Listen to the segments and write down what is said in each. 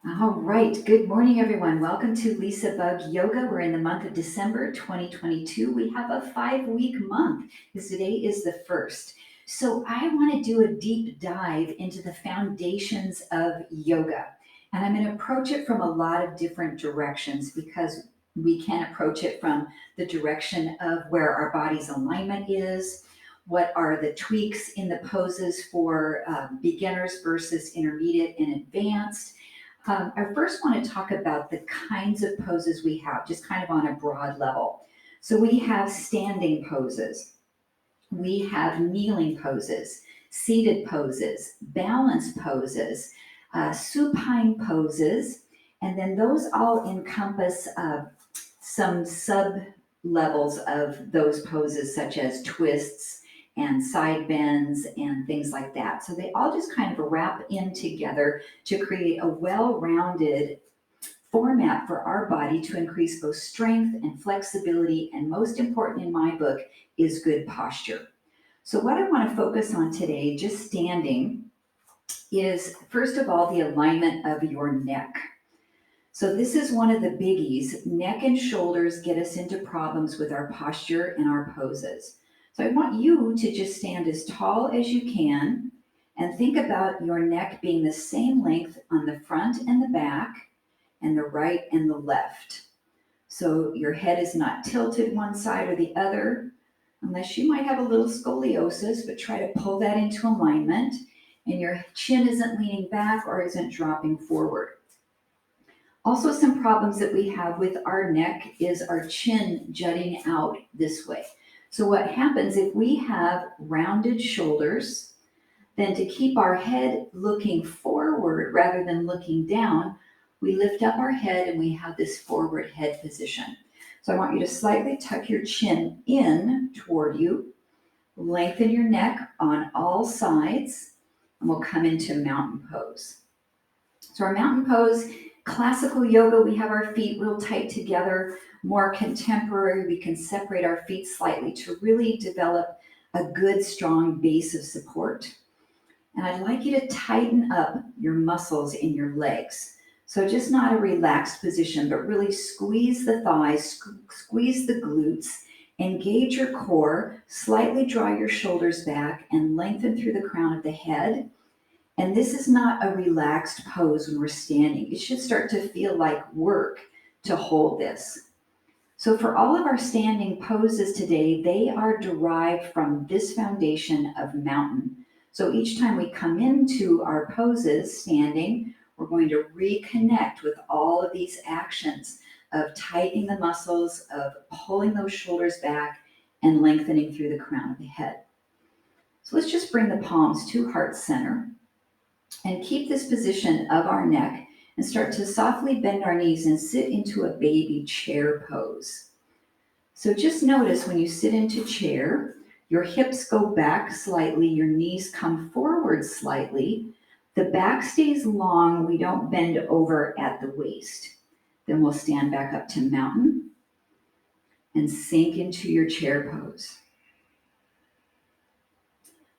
All right. Good morning, everyone. Welcome to LisaBug Yoga. We're in the month of December 2022. We have a 5-week month because today is the first. So I want to do a deep dive into the foundations of yoga. And I'm going to approach it from a lot of different directions because we can approach it from the direction of where our body's alignment is, what are the tweaks in the poses for beginners versus intermediate and advanced. I first want to talk about the kinds of poses we have, just kind of on a broad level. So we have standing poses, we have kneeling poses, seated poses, balance poses, supine poses, and then those all encompass some sub levels of those poses, such as twists and side bends and things like that. So they all just kind of wrap in together to create a well-rounded format for our body to increase both strength and flexibility, and most important in my book is good posture. So what I want to focus on today, just standing, is first of all the alignment of your neck. So this is one of the biggies. Neck and shoulders get us into problems with our posture and our poses. So I want you to just stand as tall as you can and think about your neck being the same length on the front and the back and the right and the left. So your head is not tilted one side or the other, unless you might have a little scoliosis, but try to pull that into alignment, and your chin isn't leaning back or isn't dropping forward. Also, some problems that we have with our neck is our chin jutting out this way. So what happens if we have rounded shoulders, then to keep our head looking forward rather than looking down, we lift up our head and we have this forward head position. So I want you to slightly tuck your chin in toward you, lengthen your neck on all sides, and we'll come into mountain pose. So our mountain pose, classical yoga, we have our feet real tight together. More contemporary, we can separate our feet slightly to really develop a good, strong base of support. And I'd like you to tighten up your muscles in your legs. So just not a relaxed position, but really squeeze the thighs, squeeze the glutes, engage your core, slightly draw your shoulders back, and lengthen through the crown of the head. And this is not a relaxed pose when we're standing. It should start to feel like work to hold this. So for all of our standing poses today, they are derived from this foundation of mountain. So each time we come into our poses standing, we're going to reconnect with all of these actions of tightening the muscles, of pulling those shoulders back, and lengthening through the crown of the head. So let's just bring the palms to heart center and keep this position of our neck and start to softly bend our knees and sit into a baby chair pose. So just notice when you sit into chair, your hips go back slightly, your knees come forward slightly, the back stays long, we don't bend over at the waist. Then we'll stand back up to mountain and sink into your chair pose.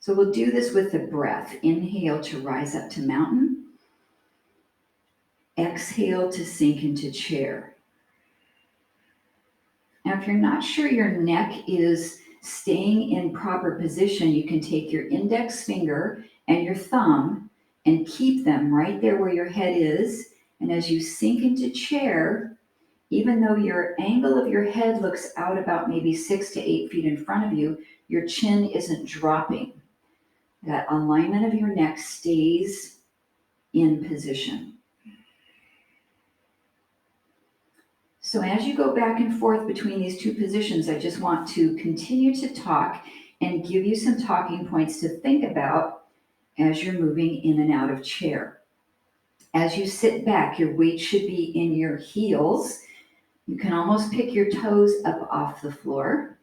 So we'll do this with the breath. Inhale to rise up to mountain. Exhale to sink into chair. Now, if you're not sure your neck is staying in proper position, you can take your index finger and your thumb and keep them right there where your head is. And as you sink into chair, even though your angle of your head looks out about maybe 6 to 8 feet in front of you, your chin isn't dropping. That alignment of your neck stays in position. So as you go back and forth between these two positions, I just want to continue to talk and give you some talking points to think about as you're moving in and out of chair. As you sit back, your weight should be in your heels. You can almost pick your toes up off the floor.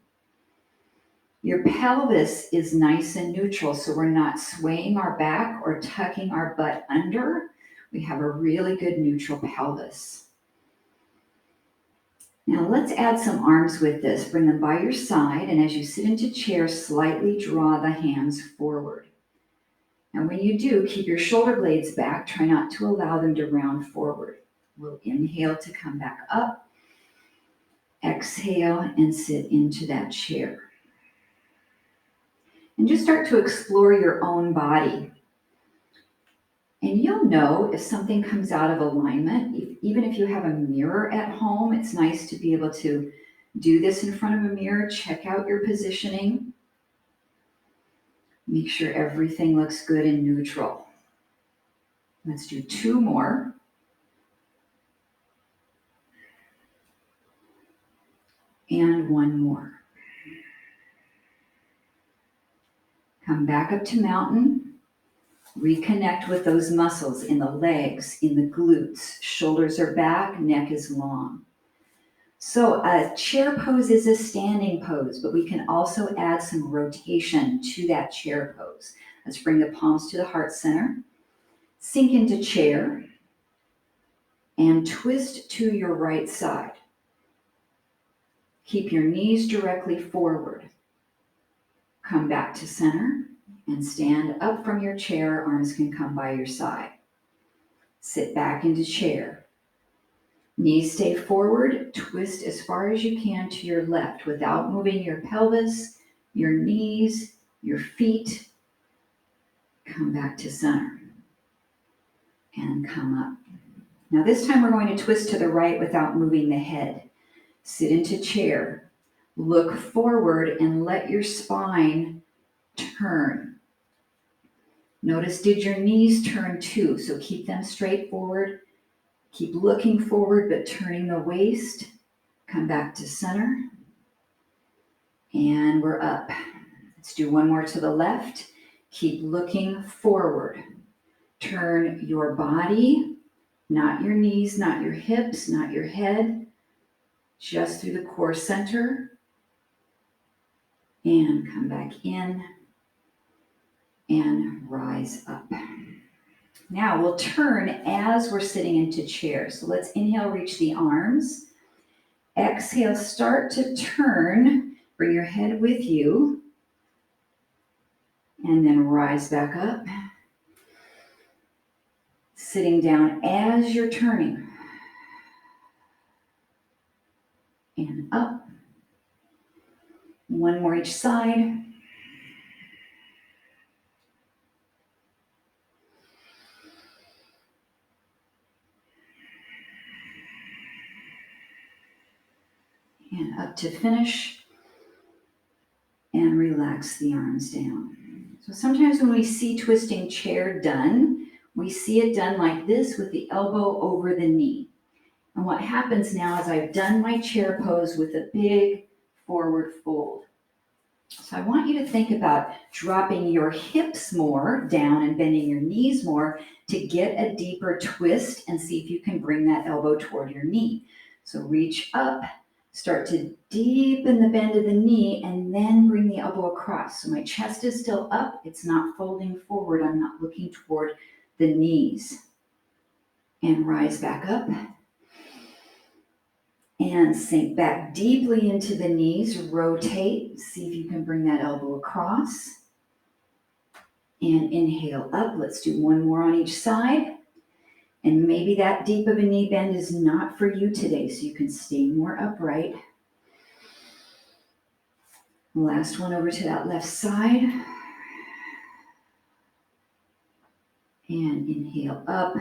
Your pelvis is nice and neutral, so we're not swaying our back or tucking our butt under. We have a really good neutral pelvis. Now let's add some arms with this. Bring them by your side, and as you sit into chair, slightly draw the hands forward. And when you do, keep your shoulder blades back. Try not to allow them to round forward. We'll inhale to come back up. Exhale and sit into that chair. And just start to explore your own body. And you'll know if something comes out of alignment. Even if you have a mirror at home, it's nice to be able to do this in front of a mirror. Check out your positioning. Make sure everything looks good and neutral. Let's do 2 more. And 1 more. Come back up to mountain. Reconnect with those muscles in the legs, in the glutes. Shoulders are back, neck is long. So a chair pose is a standing pose, but we can also add some rotation to that chair pose. Let's bring the palms to the heart center. Sink into chair and twist to your right side. Keep your knees directly forward. Come back to center and stand up from your chair. Arms can come by your side. Sit back into chair. Knees stay forward. Twist as far as you can to your left without moving your pelvis, your knees, your feet. Come back to center and come up. Now this time we're going to twist to the right without moving the head. Sit into chair. Look forward and let your spine turn. Notice, did your knees turn too? So keep them straight forward. Keep looking forward, but turning the waist. Come back to center. And we're up. Let's do 1 more to the left. Keep looking forward. Turn your body, not your knees, not your hips, not your head, just through the core center. And come back in and rise up. Now we'll turn as we're sitting into chair. So let's inhale, reach the arms. Exhale, start to turn. Bring your head with you. And then rise back up. Sitting down as you're turning. And up. 1 more each side. And up to finish. And relax the arms down. So sometimes when we see twisting chair done, we see it done like this with the elbow over the knee. And what happens now is I've done my chair pose with a big forward fold. So I want you to think about dropping your hips more down and bending your knees more to get a deeper twist and see if you can bring that elbow toward your knee. So reach up, start to deepen the bend of the knee, and then bring the elbow across. So my chest is still up, it's not folding forward, I'm not looking toward the knees. And rise back up. And sink back deeply into the knees, rotate, see if you can bring that elbow across. And inhale up, let's do 1 more on each side. And maybe that deep of a knee bend is not for you today, so you can stay more upright. Last one over to that left side. And inhale up.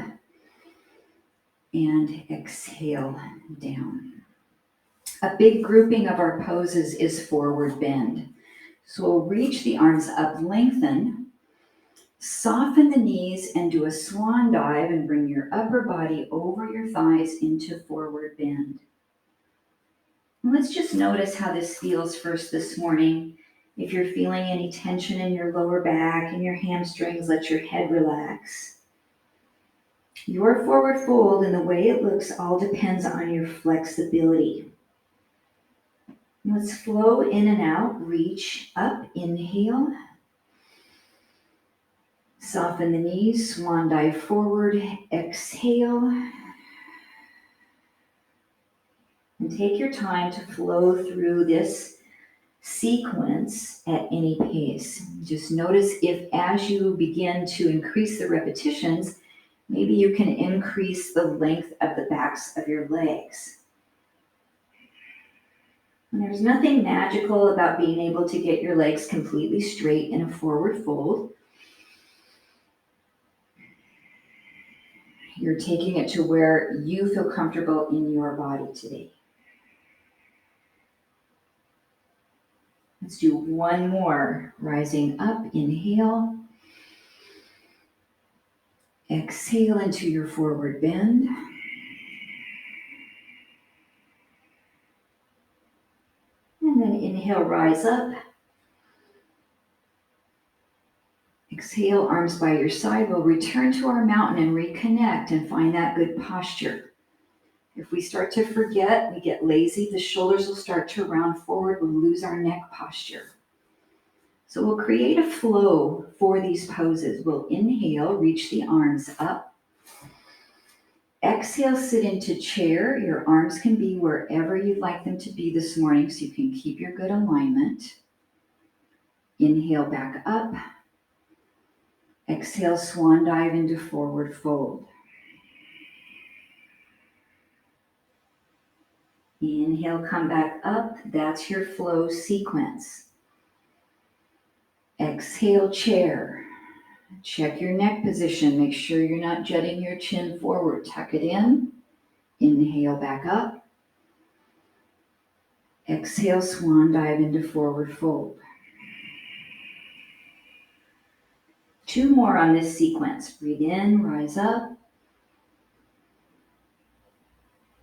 And exhale down. A big grouping of our poses is forward bend. So we'll reach the arms up, lengthen, soften the knees, and do a swan dive and bring your upper body over your thighs into forward bend. And let's just notice how this feels first this morning. If you're feeling any tension in your lower back and your hamstrings, let your head relax. Your forward fold and the way it looks all depends on your flexibility. Let's flow in and out, reach up, inhale. Soften the knees, swan dive forward, exhale. And take your time to flow through this sequence at any pace. Just notice if as you begin to increase the repetitions, maybe you can increase the length of the backs of your legs. And there's nothing magical about being able to get your legs completely straight in a forward fold. You're taking it to where you feel comfortable in your body today. Let's do one more. Rising up, inhale. Exhale into your forward bend. And then inhale, rise up. Exhale, arms by your side. We'll return to our mountain and reconnect and find that good posture. If we start to forget, we get lazy, the shoulders will start to round forward, we'll lose our neck posture. So we'll create a flow for these poses. We'll inhale, reach the arms up. Exhale, sit into chair. Your arms can be wherever you'd like them to be this morning so you can keep your good alignment. Inhale, back up. Exhale, swan dive into forward fold. Inhale, come back up. That's your flow sequence. Exhale, chair. Check your neck position. Make sure you're not jutting your chin forward. Tuck it in. Inhale, back up. Exhale, swan dive into forward fold. 2 more on this sequence. Breathe in, rise up.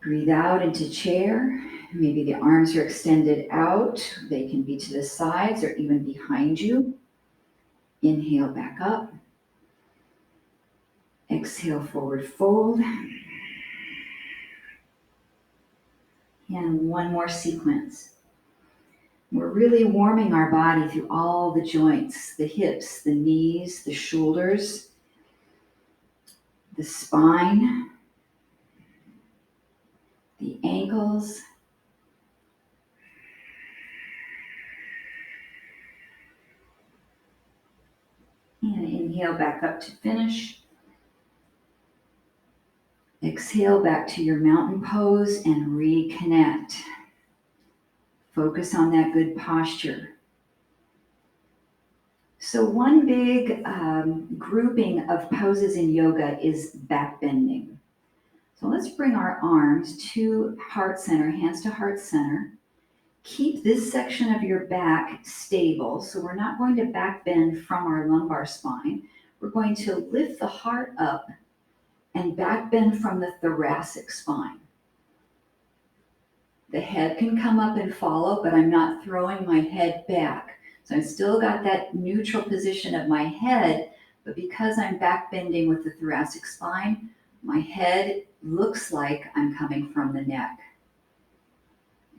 Breathe out into chair. Maybe the arms are extended out. They can be to the sides or even behind you. Inhale, back up. Exhale, forward fold. And one more sequence. We're really warming our body through all the joints, the hips, the knees, the shoulders, the spine, the ankles. And inhale back up to finish. Exhale back to your mountain pose and reconnect. Focus on that good posture. So one big grouping of poses in yoga is back bending. So let's bring our arms to heart center, hands to heart center. Keep this section of your back stable. So we're not going to back bend from our lumbar spine. We're going to lift the heart up and back bend from the thoracic spine. The head can come up and follow, but I'm not throwing my head back. So I've still got that neutral position of my head, but because I'm back bending with the thoracic spine, my head looks like I'm coming from the neck.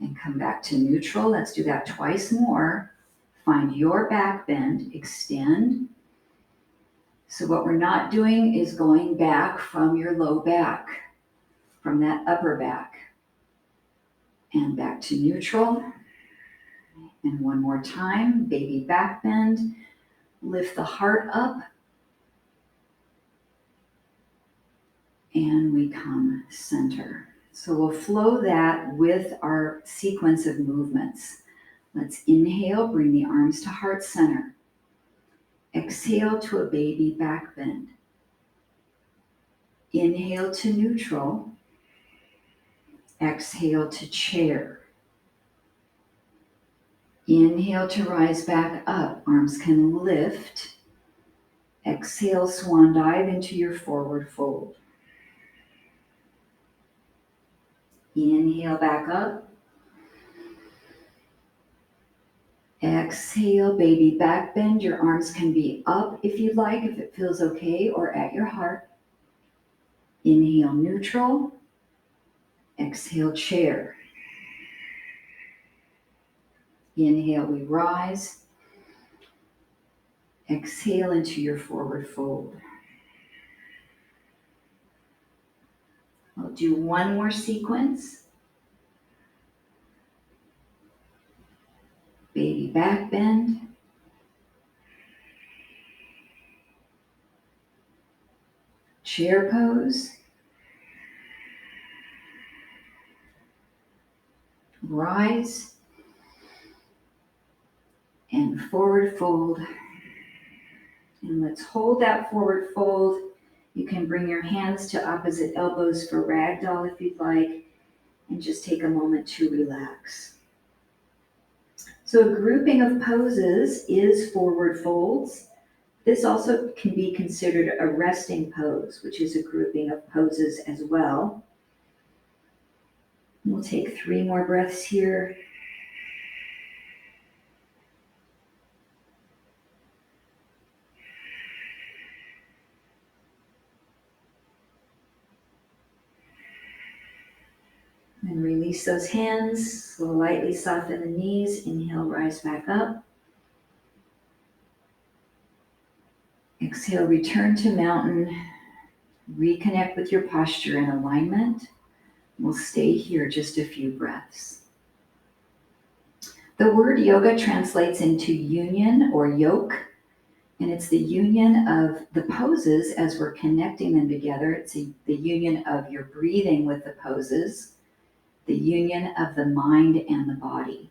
And come back to neutral. Let's do that twice more. Find your back bend, extend. So what we're not doing is going back from your low back, from that upper back. And back to neutral. And one more time, baby back bend. Lift the heart up. And we come center. So we'll flow that with our sequence of movements. Let's inhale, bring the arms to heart center. Exhale to a baby back bend. Inhale to neutral. Exhale to chair. Inhale to rise back up. Arms can lift. Exhale, swan dive into your forward fold. Inhale back up. Exhale, baby back bend. Your arms can be up if you'd like, if it feels okay, or at your heart. Inhale, neutral. Exhale, chair. Inhale, we rise. Exhale into your forward fold. I'll do one more sequence. Baby back bend. Chair pose. Rise and forward fold. And let's hold that forward fold. You can bring your hands to opposite elbows for ragdoll if you'd like, and just take a moment to relax. So a grouping of poses is forward folds. This also can be considered a resting pose, which is a grouping of poses as well. We'll take 3 more breaths here. And release those hands, slightly soften the knees, inhale, rise back up. Exhale, return to mountain, reconnect with your posture and alignment. We'll stay here just a few breaths. The word yoga translates into union or yoke, and it's the union of the poses as we're connecting them together. It's the union of your breathing with the poses, the union of the mind and the body.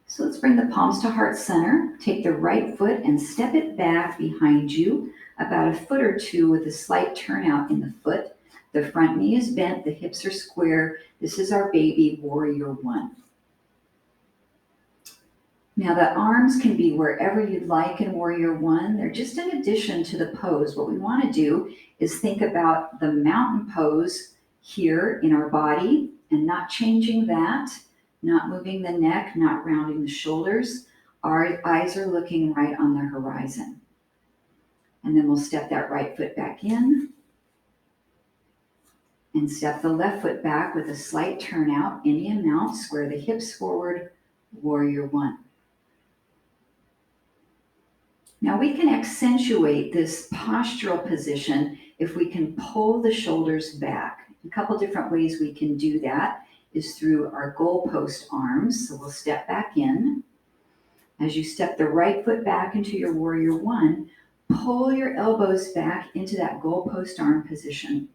So let's bring the palms to heart center. Take the right foot and step it back behind you about a foot or two with a slight turnout in the foot. The front knee is bent, the hips are square. This is our baby warrior one. Now the arms can be wherever you'd like in warrior one. They're just an addition to the pose. What we want to do is think about the mountain pose here in our body and not changing that, not moving the neck, not rounding the shoulders. Our eyes are looking right on the horizon. And then we'll step that right foot back in and step the left foot back with a slight turnout, any amount, square the hips forward, warrior one. Now we can accentuate this postural position if we can pull the shoulders back. A couple different ways we can do that is through our goalpost arms. So we'll step back in. As you step the right foot back into your warrior one, pull your elbows back into that goalpost arm position.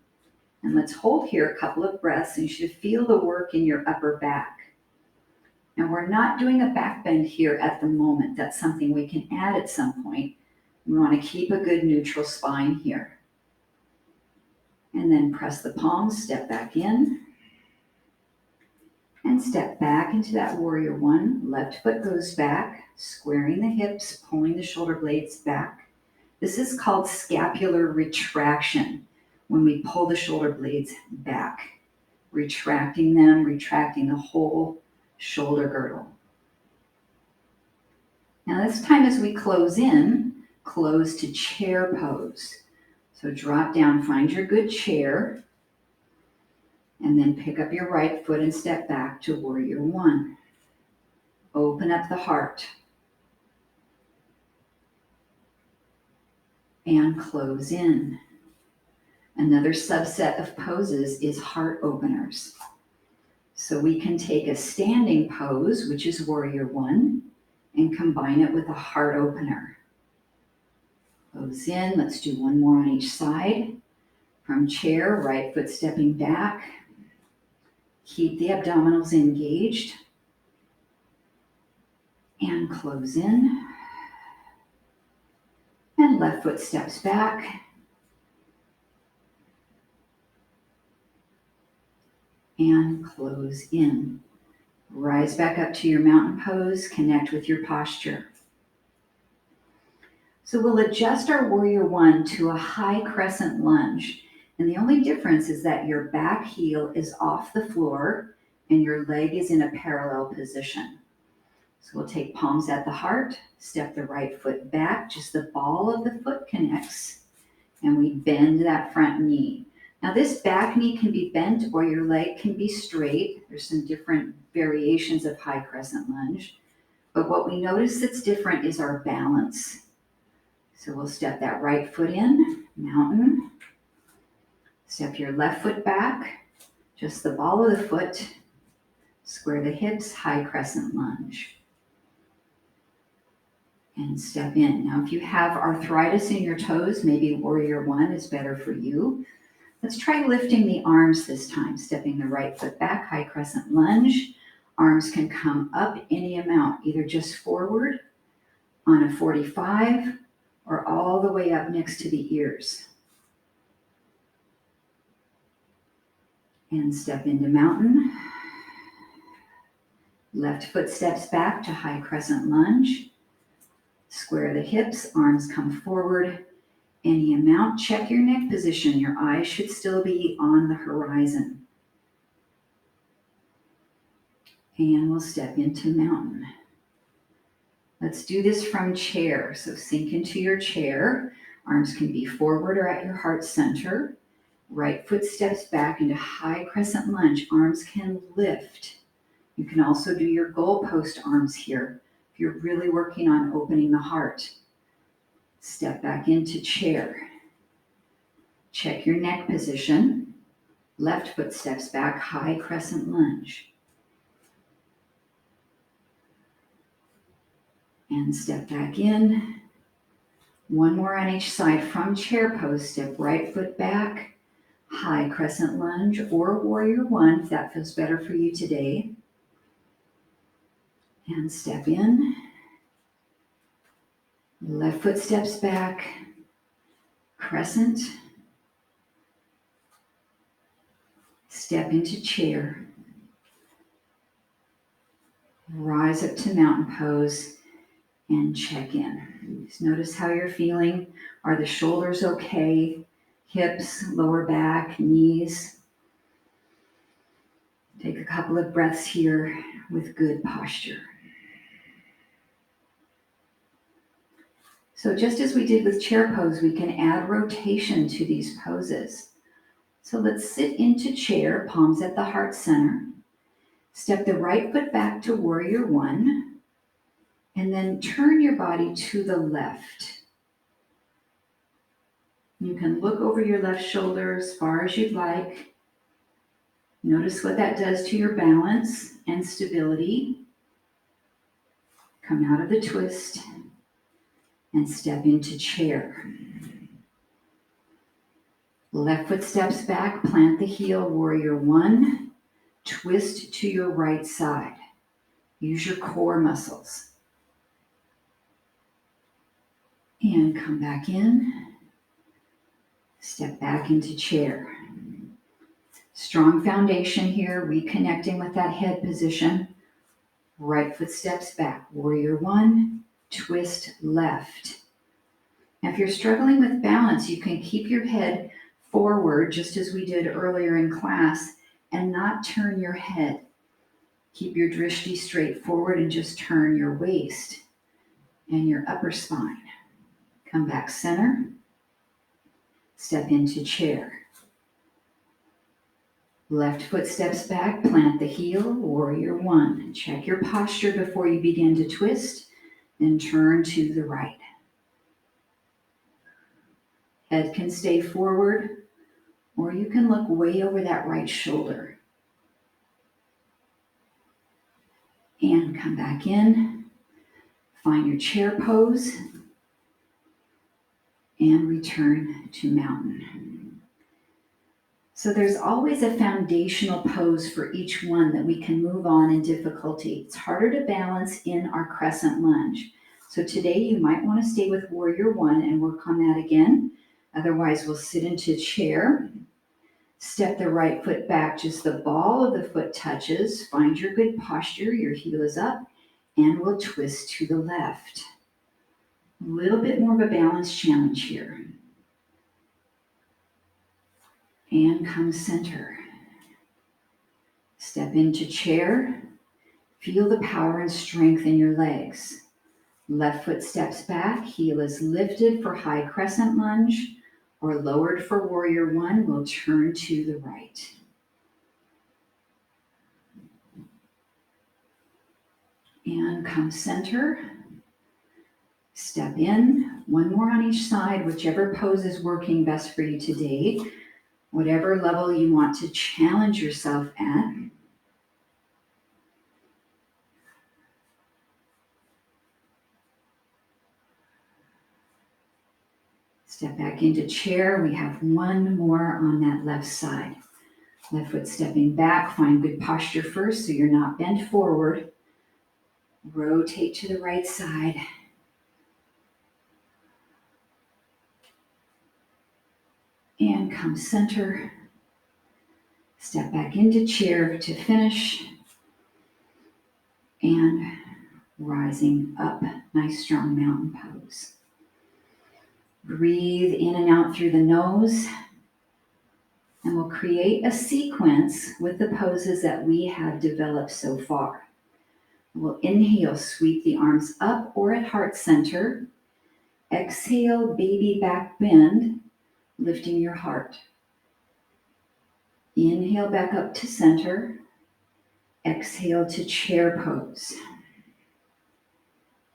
And let's hold here a couple of breaths, and you should feel the work in your upper back. And we're not doing a back bend here at the moment. That's something we can add at some point. We want to keep a good neutral spine here. And then press the palms, step back in. And step back into that warrior one. Left foot goes back, squaring the hips, pulling the shoulder blades back. This is called scapular retraction, when we pull the shoulder blades back, retracting them, retracting the whole shoulder girdle. Now this time as we close in, close to chair pose. So drop down, find your good chair, and then pick up your right foot and step back to warrior one. Open up the heart. And close in. Another subset of poses is heart openers. So we can take a standing pose, which is warrior one, and combine it with a heart opener. Close in, let's do one more on each side. From chair, right foot stepping back. Keep the abdominals engaged. And close in. And left foot steps back. And close in. Rise back up to your mountain pose, connect with your posture. So we'll adjust our warrior one to a high crescent lunge. And the only difference is that your back heel is off the floor and your leg is in a parallel position. So we'll take palms at the heart, step the right foot back, just the ball of the foot connects, and we bend that front knee. Now this back knee can be bent or your leg can be straight. There's some different variations of high crescent lunge. But what we notice that's different is our balance. So we'll step that right foot in, mountain. Step your left foot back, just the ball of the foot. Square the hips, high crescent lunge. And step in. Now, if you have arthritis in your toes, maybe warrior one is better for you. Let's try lifting the arms this time. Stepping the right foot back, high crescent lunge. Arms can come up any amount, either just forward on a 45 or all the way up next to the ears. And step into mountain. Left foot steps back to high crescent lunge. Square the hips, arms come forward any amount. Check your neck position. Your eyes should still be on the horizon. And we'll step into mountain. Let's do this from chair. So sink into your chair. Arms can be forward or at your heart center. Right foot steps back into high crescent lunge. Arms can lift. You can also do your goalpost arms here if you're really working on opening the heart. Step back into chair. Check your neck position. Left foot steps back, high crescent lunge. And step back in. One more on each side from chair pose. Step right foot back, high crescent lunge or warrior one if that feels better for you today. And step in. Left foot steps back, crescent. Step into chair. Rise up to mountain pose and check in. Just notice how you're feeling. Are the shoulders okay? Hips, lower back, knees. Take a couple of breaths here with good posture. So just as we did with chair pose, we can add rotation to these poses. So let's sit into chair, palms at the heart center. Step the right foot back to warrior one, and then turn your body to the left. You can look over your left shoulder as far as you'd like. Notice what that does to your balance and stability. Come out of the twist and step into chair. Left foot steps back, plant the heel, warrior one. Twist to your right side. Use your core muscles. And come back in. Step back into chair. Strong foundation here, reconnecting with that head position. Right foot steps back, warrior one, twist left. Now if you're struggling with balance, you can keep your head forward, just as we did earlier in class, and not turn your head. Keep your drishti straight forward and just turn your waist and your upper spine. Come back center. Step into chair. Left foot steps back, plant the heel, warrior one. Check your posture before you begin to twist, then turn to the right. Head can stay forward, or you can look way over that right shoulder. And come back in. Find your chair pose, and return to mountain. So there's always a foundational pose for each one that we can move on in difficulty. It's harder to balance in our crescent lunge. So today you might want to stay with warrior one and work on that again. Otherwise we'll sit into chair. Step the right foot back, just the ball of the foot touches. Find your good posture, your heel is up, and we'll twist to the left. A little bit more of a balance challenge here. And come center. Step into chair. Feel the power and strength in your legs. Left foot steps back, heel is lifted for high crescent lunge, or lowered for warrior one. We'll turn to the right. And come center. Step in, one more on each side, whichever pose is working best for you today, whatever level you want to challenge yourself at. Step back into chair. We have one more on that left side. Left foot stepping back. Find good posture first so you're not bent forward. Rotate to the right side. And come center. Step back into chair to finish. And rising up. Nice strong mountain pose. Breathe in and out through the nose. And we'll create a sequence with the poses that we have developed so far. We'll inhale, sweep the arms up or at heart center. Exhale, baby back bend, lifting your heart. Inhale back up to center. Exhale to chair pose.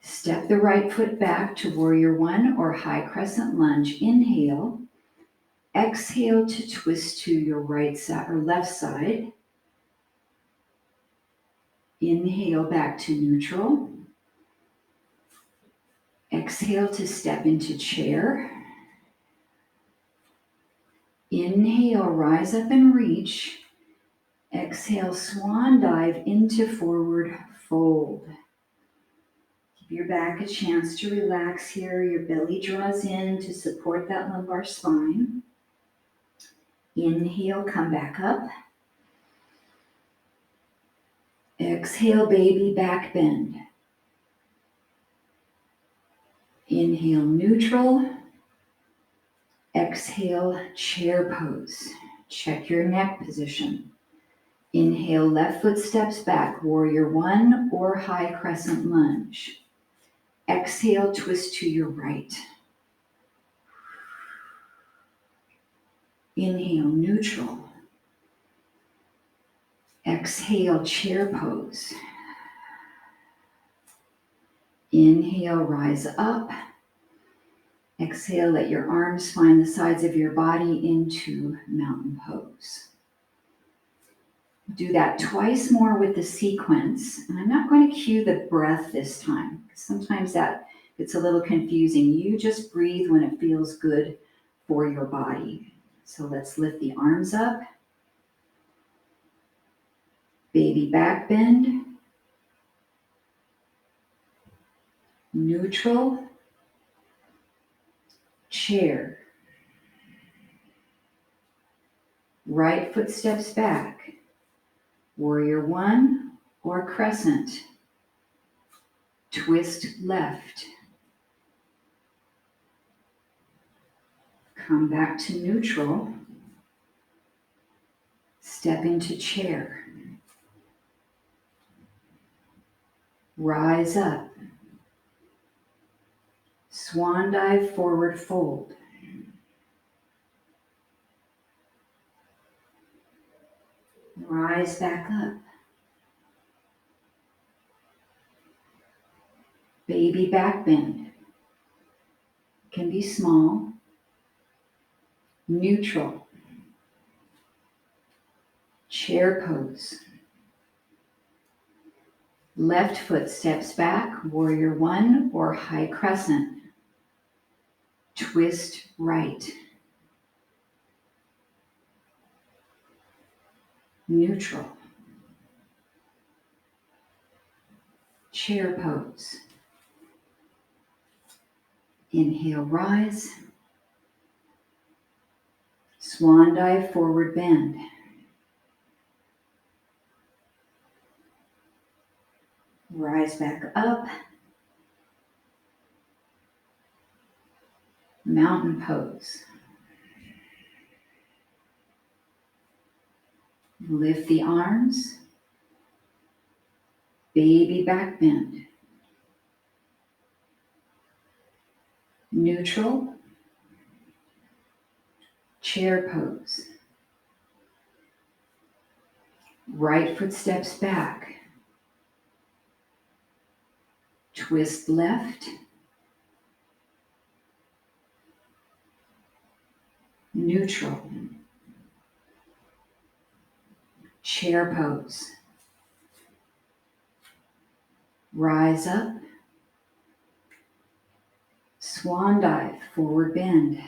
Step the right foot back to warrior one or high crescent lunge. Inhale. Exhale to twist to your right side or left side. Inhale back to neutral. Exhale to step into chair. Inhale, rise up and reach. Exhale, swan dive into forward fold. Give your back a chance to relax here. Your belly draws in to support that lumbar spine. Inhale, come back up. Exhale, baby back bend. Inhale, neutral. Exhale, chair pose. Check your neck position. Inhale, left foot steps back, warrior one or high crescent lunge. Exhale, twist to your right. Inhale, neutral. Exhale, chair pose. Inhale, rise up. Exhale, let your arms find the sides of your body into mountain pose. Do that twice more with the sequence. And I'm not going to cue the breath this time. Sometimes that gets a little confusing. You just breathe when it feels good for your body. So let's lift the arms up. Baby back bend. Neutral. Chair. Right foot steps back. Warrior one or crescent. Twist left. Come back to neutral. Step into chair. Rise up. Swan dive, forward fold. Rise back up. Baby back bend. Can be small. Neutral. Chair pose. Left foot steps back, warrior one or high crescent. Twist right. Neutral. Chair pose. Inhale, rise. Swan dive, forward bend. Rise back up. Mountain pose. Lift the arms. Baby back bend. Neutral. Chair pose. Right foot steps back. Twist left. Neutral. Chair pose. Rise up. Swan dive, forward bend.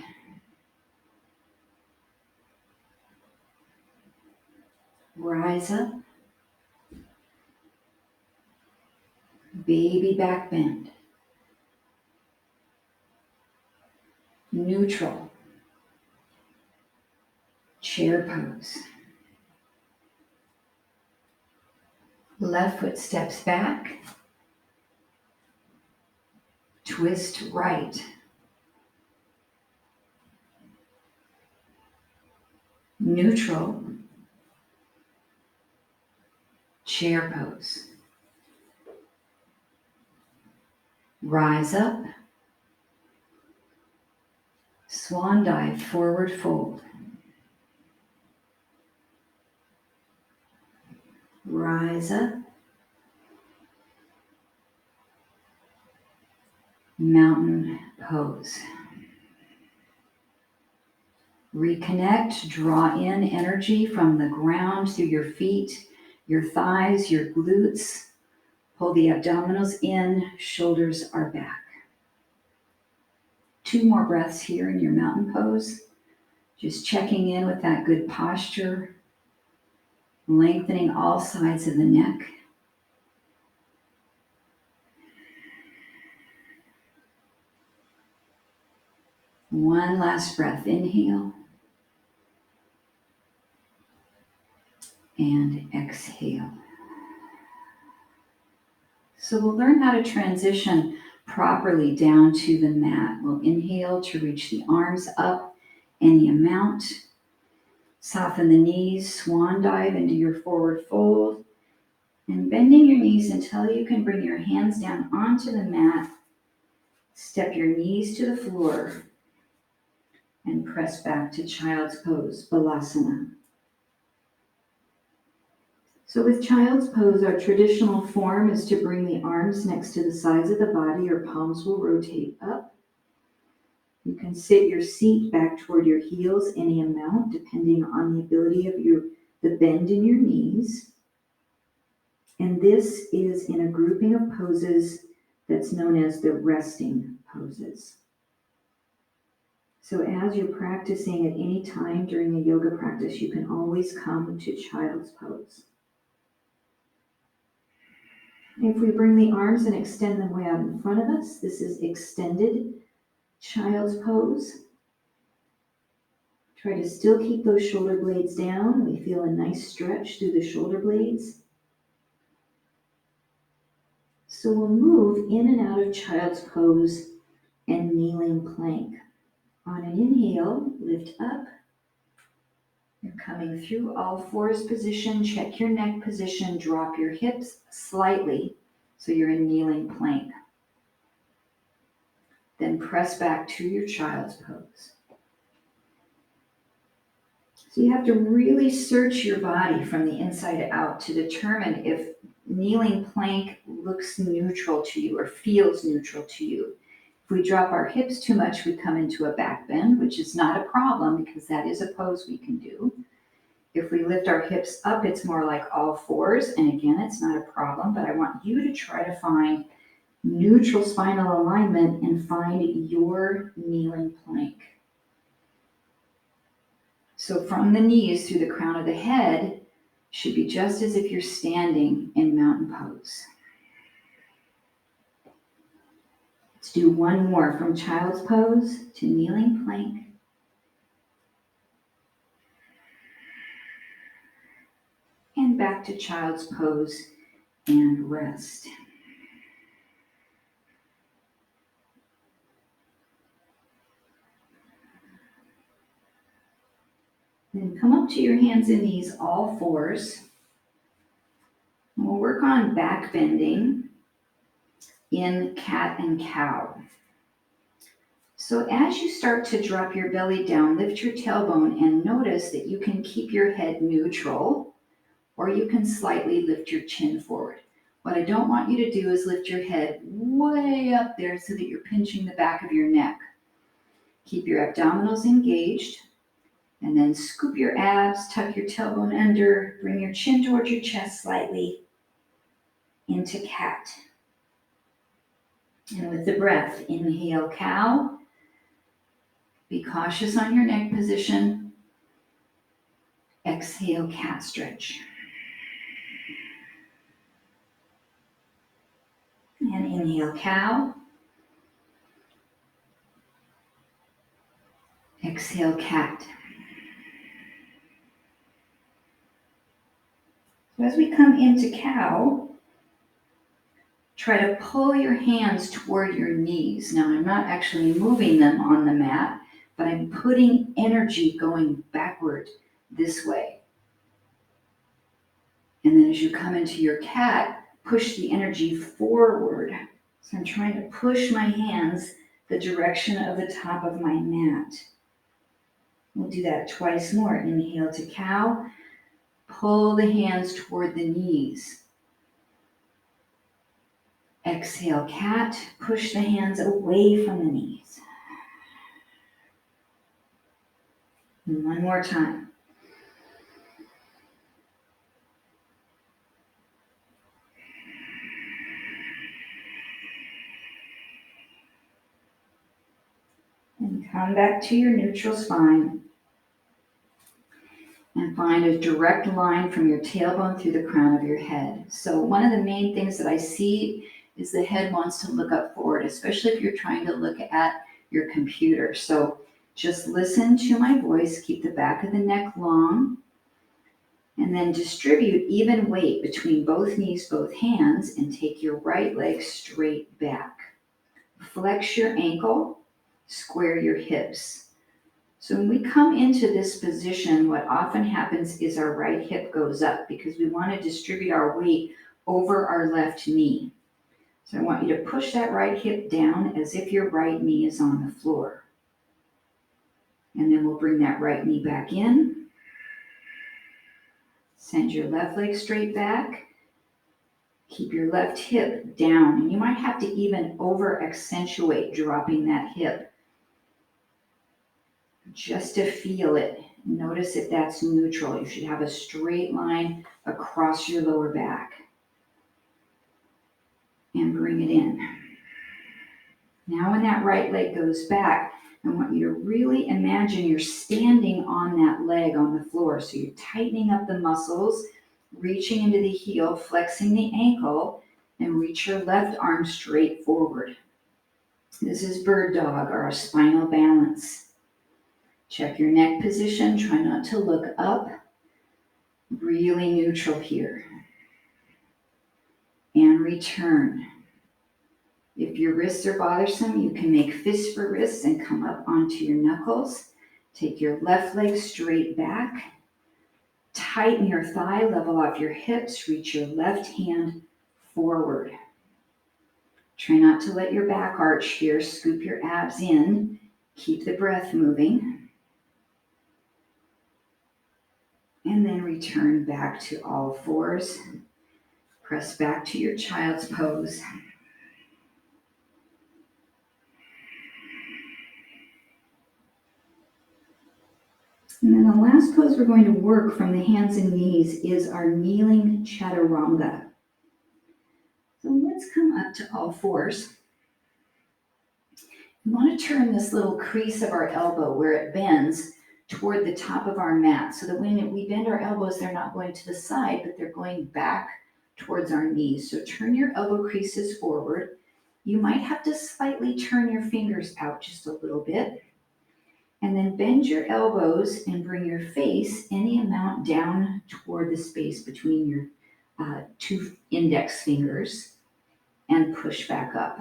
Rise up. Baby back bend. Neutral. Chair pose. Left foot steps back. Twist right. Neutral. Chair pose. Rise up. Swan dive, forward fold. Rise up. Mountain pose. Reconnect, draw in energy from the ground through your feet, your thighs, your glutes. Pull the abdominals in, shoulders are back. 2 more breaths here in your mountain pose. Just checking in with that good posture, lengthening all sides of the neck. One last breath, inhale and exhale. So we'll learn how to transition properly down to the mat. We'll inhale to reach the arms up any amount. Soften the knees, swan dive into your forward fold, and bending your knees until you can bring your hands down onto the mat. Step your knees to the floor and press back to child's pose, balasana. So with child's pose, our traditional form is to bring the arms next to the sides of the body. Your palms will rotate up. You can sit your seat back toward your heels any amount, depending on the ability of the bend in your knees. And this is in a grouping of poses that's known as the resting poses. So as you're practicing at any time during a yoga practice, you can always come to child's pose. If we bring the arms and extend them way out in front of us, this is extended child's pose. Try to still keep those shoulder blades down. We feel a nice stretch through the shoulder blades. So we'll move in and out of child's pose and kneeling plank. On an inhale, lift up. You're coming through all fours position. Check your neck position. Drop your hips slightly so you're in kneeling plank. Then press back to your child's pose. So you have to really search your body from the inside out to determine if kneeling plank looks neutral to you or feels neutral to you. If we drop our hips too much, we come into a back bend, which is not a problem because that is a pose we can do. If we lift our hips up, it's more like all fours. And again, it's not a problem, but I want you to try to find neutral spinal alignment and find your kneeling plank. So from the knees through the crown of the head should be just as if you're standing in mountain pose. Let's do one more from child's pose to kneeling plank. And back to child's pose and rest. Then come up to your hands and knees, all fours. And we'll work on back bending in cat and cow. So as you start to drop your belly down, lift your tailbone and notice that you can keep your head neutral or you can slightly lift your chin forward. What I don't want you to do is lift your head way up there so that you're pinching the back of your neck. Keep your abdominals engaged and then scoop your abs, tuck your tailbone under, bring your chin towards your chest slightly into cat. And with the breath, inhale cow. Be cautious on your neck position. Exhale cat stretch. And inhale cow. Exhale cat. So as we come into cow, try to pull your hands toward your knees. Now I'm not actually moving them on the mat, but I'm putting energy going backward this way. And then as you come into your cat, push the energy forward. So I'm trying to push my hands the direction of the top of my mat. We'll do that twice more. Inhale to cow. Pull the hands toward the knees. Exhale cat. Push the hands away from the knees. And one more time. And come back to your neutral spine. And find a direct line from your tailbone through the crown of your head. So one of the main things that I see is the head wants to look up forward, especially if you're trying to look at your computer. So just listen to my voice, keep the back of the neck long, and then distribute even weight between both knees, both hands, and take your right leg straight back. Flex your ankle, square your hips. So when we come into this position, what often happens is our right hip goes up because we want to distribute our weight over our left knee. So I want you to push that right hip down as if your right knee is on the floor. And then we'll bring that right knee back in. Send your left leg straight back. Keep your left hip down. And you might have to even over accentuate dropping that hip, just to feel it. Notice if that's neutral. You should have a straight line across your lower back. And bring it in. Now when that right leg goes back, I want you to really imagine you're standing on that leg on the floor. So you're tightening up the muscles, reaching into the heel, flexing the ankle, and reach your left arm straight forward. This is bird dog or a spinal balance. Check your neck position. Try not to look up. Really neutral here. And return. If your wrists are bothersome, you can make fists for wrists and come up onto your knuckles. Take your left leg straight back. Tighten your thigh, level off your hips. Reach your left hand forward. Try not to let your back arch here. Scoop your abs in. Keep the breath moving. And then return back to all fours. Press back to your child's pose. And then the last pose we're going to work from the hands and knees is our kneeling Chaturanga. So let's come up to all fours. We want to turn this little crease of our elbow where it bends toward the top of our mat, so that when we bend our elbows, they're not going to the side, but they're going back towards our knees. So turn your elbow creases forward. You might have to slightly turn your fingers out just a little bit. And then bend your elbows and bring your face any amount down toward the space between your two index fingers and push back up.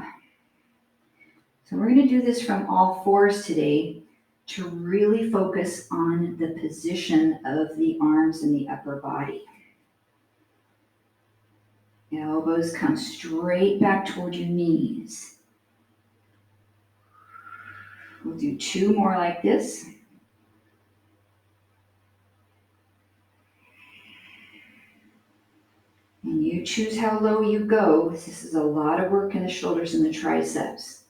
So we're going to do this from all fours today to really focus on the position of the arms and the upper body. Elbows come straight back toward your knees. We'll do 2 more like this. And you choose how low you go. This is a lot of work in the shoulders and the triceps.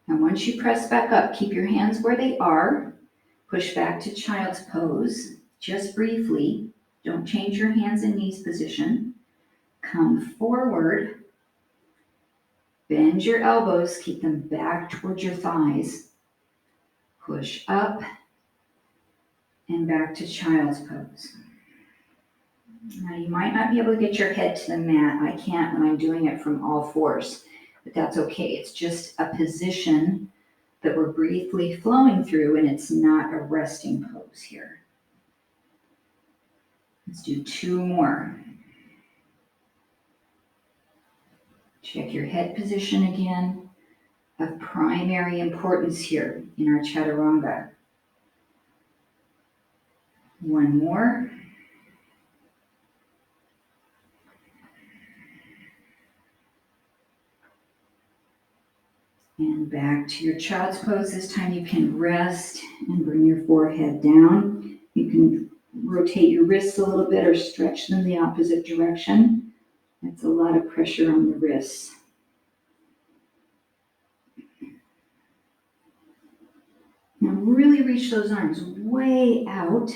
And once you press back up, keep your hands where they are. Push back to child's pose, just briefly. Don't change your hands and knees position. Come forward. Bend your elbows, keep them back towards your thighs. Push up and back to child's pose. Now you might not be able to get your head to the mat. I can't when I'm doing it from all fours, but that's okay. It's just a position that we're briefly flowing through, and it's not a resting pose here. Let's do 2 more. Check your head position again. Of primary importance here in our Chaturanga. 1 more. And back to your child's pose. This time you can rest and bring your forehead down. You can rotate your wrists a little bit or stretch them the opposite direction. That's a lot of pressure on the wrists. Now really reach those arms way out.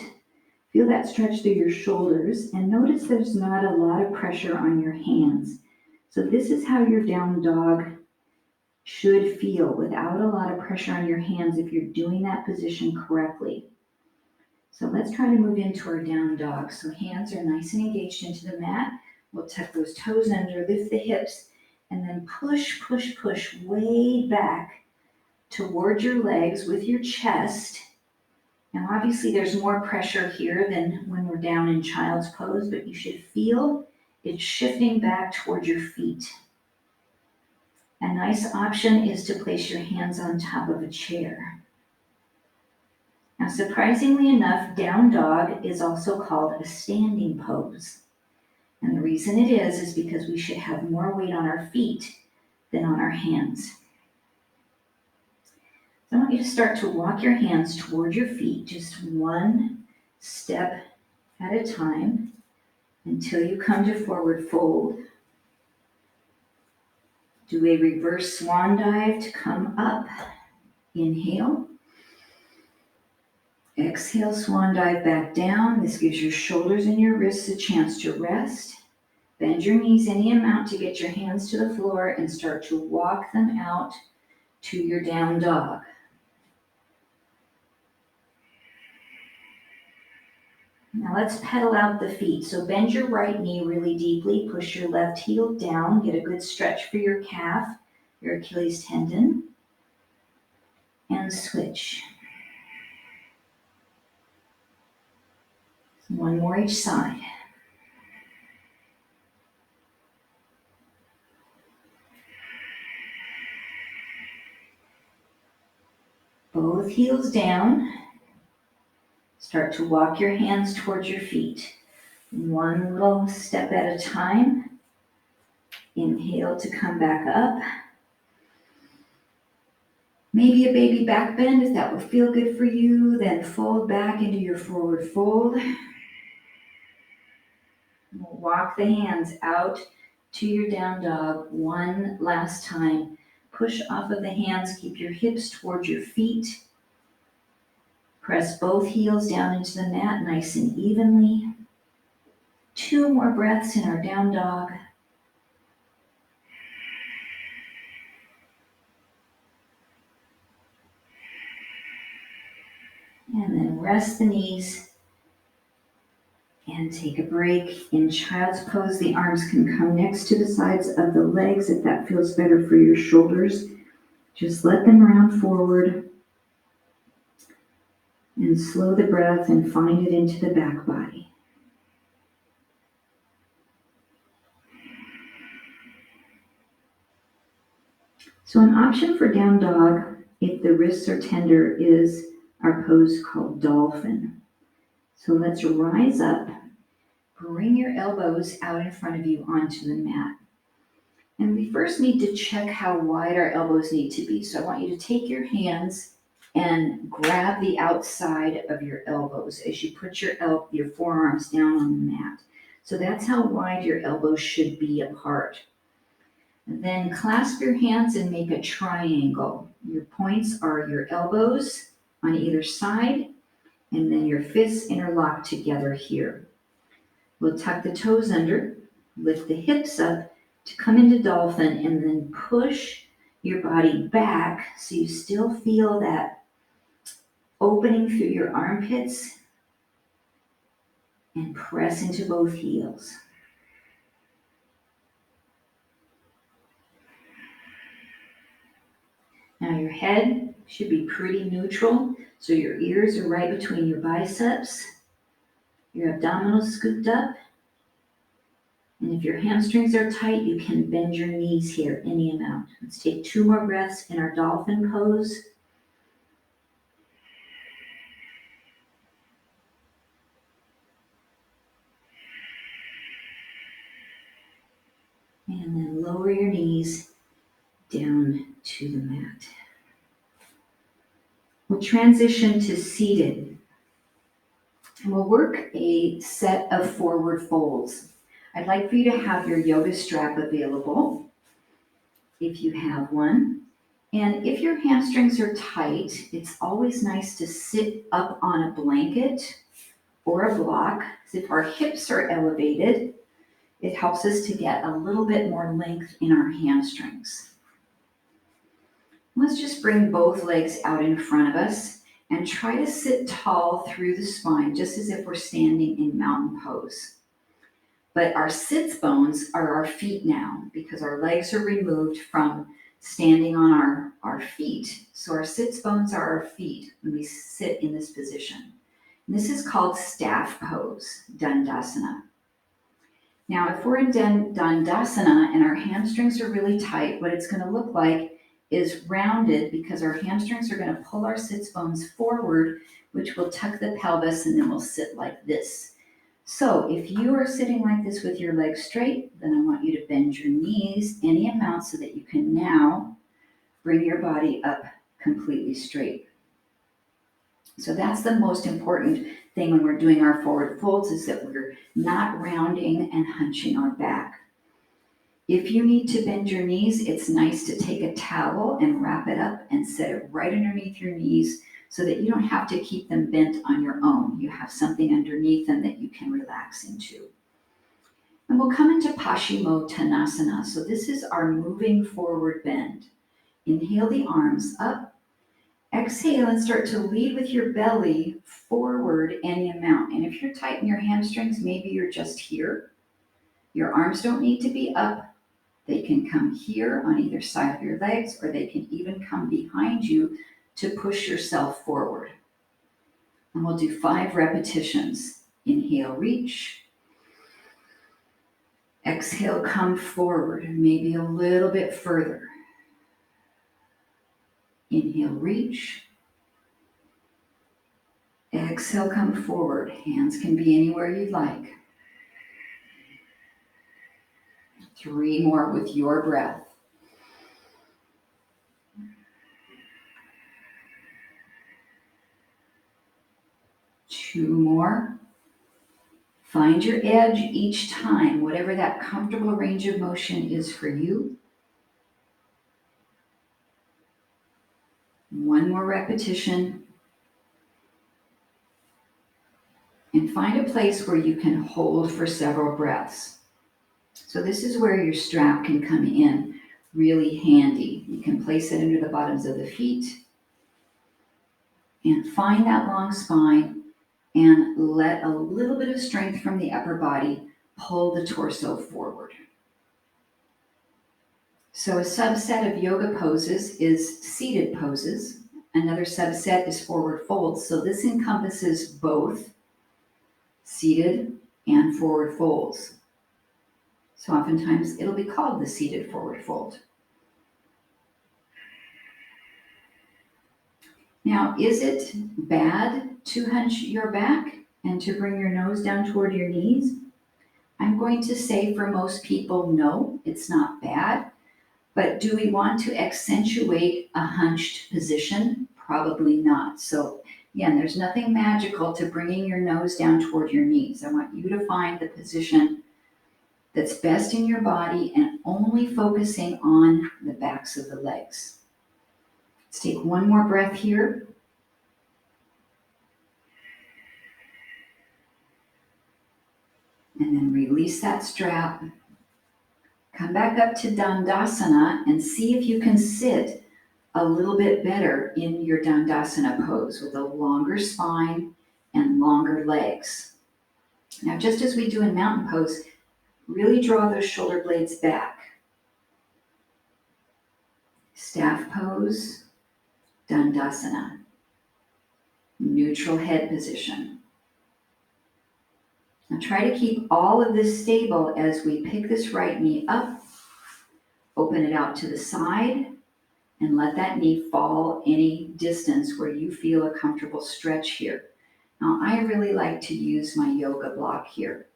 Feel that stretch through your shoulders, and notice there's not a lot of pressure on your hands. So this is how your down dog should feel, without a lot of pressure on your hands if you're doing that position correctly. So let's try to move into our down dog. So hands are nice and engaged into the mat. We'll tuck those toes under, lift the hips, and then push, push, push way back towards your legs with your chest. Now obviously there's more pressure here than when we're down in child's pose, but you should feel it shifting back towards your feet. A nice option is to place your hands on top of a chair. Now surprisingly enough, down dog is also called a standing pose. And the reason it is because we should have more weight on our feet than on our hands. So I want you to start to walk your hands toward your feet, just 1 step at a time until you come to forward fold. Do a reverse swan dive to come up. Inhale. Exhale, swan dive back down. This gives your shoulders and your wrists a chance to rest. Bend your knees any amount to get your hands to the floor and start to walk them out to your down dog. Now let's pedal out the feet. So bend your right knee really deeply, push your left heel down, get a good stretch for your calf, your Achilles tendon, and switch. 1 more each side. Both heels down. Start to walk your hands towards your feet. 1 little step at a time. Inhale to come back up. Maybe a baby back bend if that would feel good for you. Then fold back into your forward fold. We'll walk the hands out to your down dog 1 last time. Push off of the hands, keep your hips towards your feet. Press both heels down into the mat nice and evenly. 2 more breaths in our down dog. And then rest the knees and take a break. In child's pose, the arms can come next to the sides of the legs if that feels better for your shoulders. Just let them round forward and slow the breath and find it into the back body. So an option for down dog, if the wrists are tender, is our pose called Dolphin. So let's rise up, bring your elbows out in front of you onto the mat. And we first need to check how wide our elbows need to be. So I want you to take your hands and grab the outside of your elbows as you put your forearms down on the mat. So that's how wide your elbows should be apart. And then clasp your hands and make a triangle. Your points are your elbows on either side, and then your fists interlock together here. We'll tuck the toes under, Lift the hips up to come into Dolphin and then push your body back so you still feel that opening through your armpits and press into both heels. Now your head should be pretty neutral, so your ears are right between your biceps, your abdominals scooped up, and if your hamstrings are tight, you can bend your knees here any amount. Let's take 2 more breaths in our dolphin pose. And then lower your knees down to the mat. We'll transition to seated. And we'll work a set of forward folds. I'd like for you to have your yoga strap available, if you have one. And if your hamstrings are tight, it's always nice to sit up on a blanket or a block. If our hips are elevated, it helps us to get a little bit more length in our hamstrings. Let's just bring both legs out in front of us and try to sit tall through the spine, just as if we're standing in mountain pose. But our sits bones are our feet now, because our legs are removed from standing on our feet. So our sits bones are our feet when we sit in this position. And this is called staff pose, Dandasana. Now, if we're in Dandasana and our hamstrings are really tight, what it's going to look like is rounded, because our hamstrings are going to pull our sits bones forward, which will tuck the pelvis, and then we'll sit like this. So if you are sitting like this with your legs straight, then I want you to bend your knees any amount so that you can now bring your body up completely straight. So that's the most important thing when we're doing our forward folds, is that we're not rounding and hunching our back. If you need to bend your knees, it's nice to take a towel and wrap it up and set it right underneath your knees so that you don't have to keep them bent on your own. You have something underneath them that you can relax into. And we'll come into Paschimottanasana. So this is our moving forward bend. Inhale the arms up. Exhale and start to lead with your belly forward any amount. And if you're tight in your hamstrings, maybe you're just here. Your arms don't need to be up. They can come here on either side of your legs, or they can even come behind you to push yourself forward. And we'll do 5 repetitions. Inhale, reach. Exhale, come forward, maybe a little bit further. Inhale, reach. Exhale, come forward. Hands can be anywhere you'd like. 3 more with your breath. Two more. Find your edge each time, whatever that comfortable range of motion is for you. 1 more repetition. And find a place where you can hold for several breaths. So this is where your strap can come in really handy. You can place it under the bottoms of the feet and find that long spine, and let a little bit of strength from the upper body pull the torso forward. So a subset of yoga poses is seated poses. Another subset is forward folds. So this encompasses both seated and forward folds. So oftentimes it'll be called the seated forward fold. Now, is it bad to hunch your back and to bring your nose down toward your knees? I'm going to say for most people, no, it's not bad. But do we want to accentuate a hunched position? Probably not. So again, there's nothing magical to bringing your nose down toward your knees. I want you to find the position that's best in your body and only focusing on the backs of the legs. Let's take 1 more breath here. And then release that strap Come back up to Dandasana and see if you can sit a little bit better in your Dandasana pose with a longer spine and longer legs. Now, just as we do in mountain pose, really draw those shoulder blades back. Staff pose, Dandasana. Neutral head position. Now try to keep all of this stable as we pick this right knee up, open it out to the side, and let that knee fall any distance where you feel a comfortable stretch here. Now I really like to use my yoga block here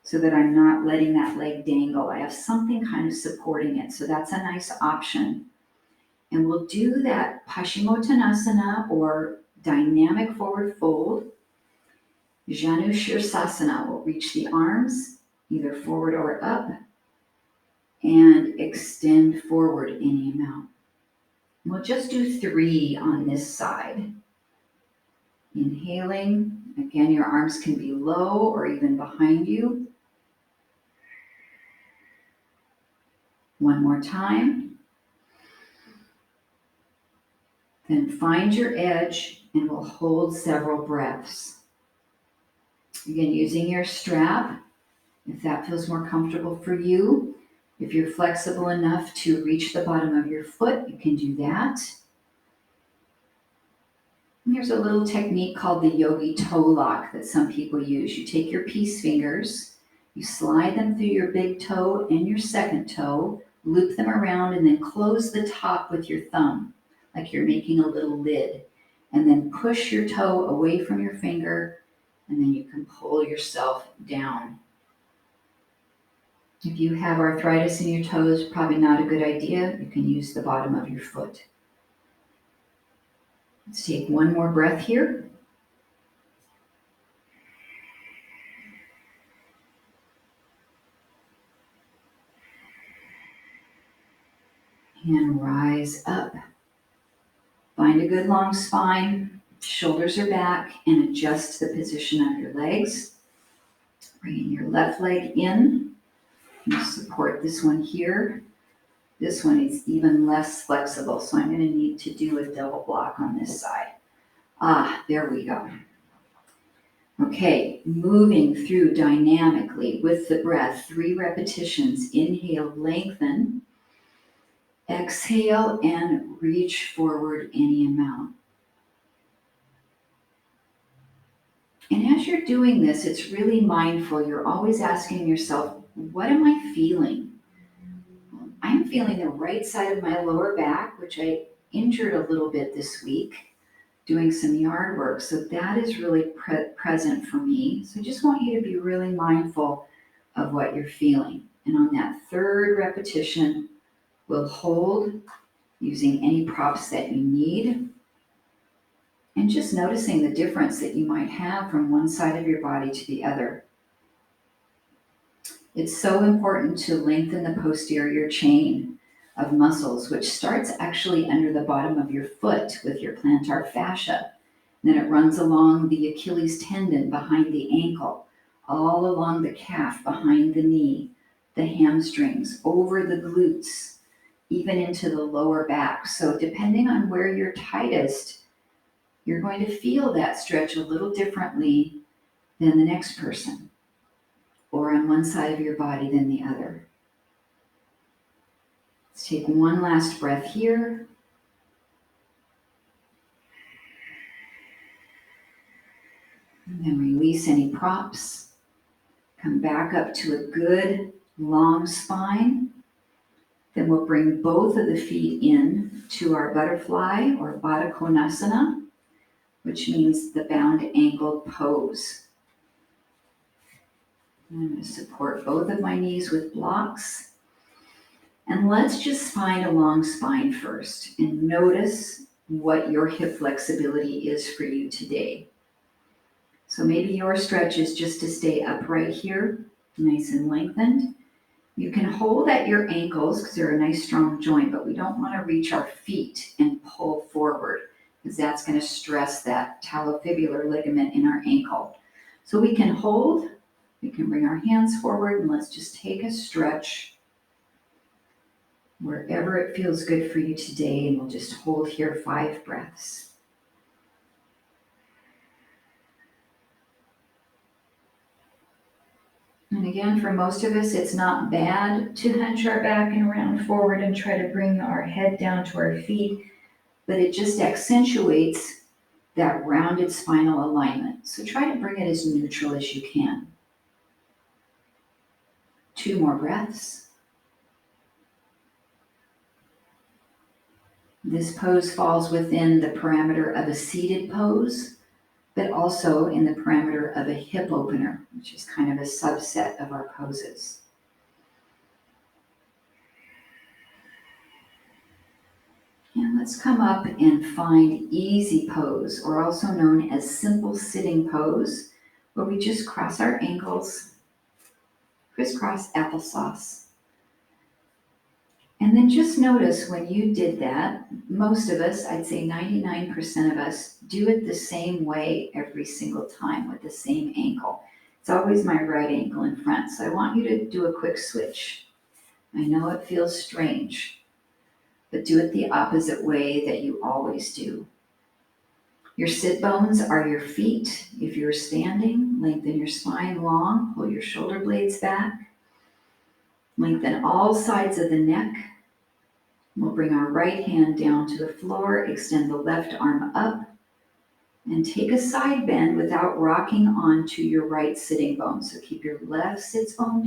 so that I'm not letting that leg dangle. I have something kind of supporting it, so that's a nice option. And we'll do that Paschimottanasana or dynamic forward fold. Janu Shirsasana will reach the arms either forward or up and extend forward any amount. We'll just do 3 on this side. Inhaling, again, your arms can be low or even behind you. One more time. Then find your edge and we'll hold several breaths. Again, using your strap, if that feels more comfortable for you. If you're flexible enough to reach the bottom of your foot, you can do that. And there's a little technique called the yogi toe lock that some people use. You take your peace fingers, you slide them through your big toe and your second toe, loop them around, and then close the top with your thumb, like you're making a little lid. And then push your toe away from your finger, and then you can pull yourself down. If you have arthritis in your toes, probably not a good idea. You can use the bottom of your foot. Let's take one more breath here. And rise up. Find a good long spine. Shoulders are back, and adjust the position of your legs. Bringing your left leg in. You support this one here. This one is even less flexible, so I'm going to need to do a double block on this side. There we go. Okay, moving through dynamically with the breath, 3 repetitions. Inhale, lengthen. Exhale, and reach forward any amount. And as you're doing this, it's really mindful. You're always asking yourself, what am I feeling? I'm feeling the right side of my lower back, which I injured a little bit this week doing some yard work. So that is really present for me. So I just want you to be really mindful of what you're feeling. And on that 3rd repetition, we'll hold using any props that you need. And just noticing the difference that you might have from one side of your body to the other. It's so important to lengthen the posterior chain of muscles, which starts actually under the bottom of your foot with your plantar fascia. And then it runs along the Achilles tendon behind the ankle, all along the calf behind the knee, the hamstrings, over the glutes, even into the lower back. So depending on where you're tightest, you're going to feel that stretch a little differently than the next person, or on one side of your body than the other. Let's take one last breath here. And then release any props. Come back up to a good long spine. Then we'll bring both of the feet in to our butterfly or Baddha Konasana, which means the bound ankle pose. I'm going to support both of my knees with blocks. And let's just find a long spine first and notice what your hip flexibility is for you today. So maybe your stretch is just to stay upright here, nice and lengthened. You can hold at your ankles because they're a nice strong joint, but we don't want to reach our feet and pull forward because that's going to stress that talofibular ligament in our ankle. So we can hold. We can bring our hands forward and let's just take a stretch. wherever it feels good for you today, and we'll just hold here 5 breaths. And again, for most of us, it's not bad to hunch our back and round forward and try to bring our head down to our feet, but it just accentuates that rounded spinal alignment. So try to bring it as neutral as you can. 2 more breaths. This pose falls within the parameter of a seated pose, but also in the parameter of a hip opener, which is kind of a subset of our poses. And let's come up and find easy pose, or also known as simple sitting pose, where we just cross our ankles, crisscross applesauce. And then just notice when you did that, most of us, I'd say 99% of us, do it the same way every single time with the same ankle. It's always my right ankle in front, so I want you to do a quick switch. I know it feels strange, but do it the opposite way that you always do. Your sit bones are your feet. If you're standing, lengthen your spine long, pull your shoulder blades back, lengthen all sides of the neck. We'll bring our right hand down to the floor, extend the left arm up, and take a side bend without rocking onto your right sitting bone. So keep your left sits bone down.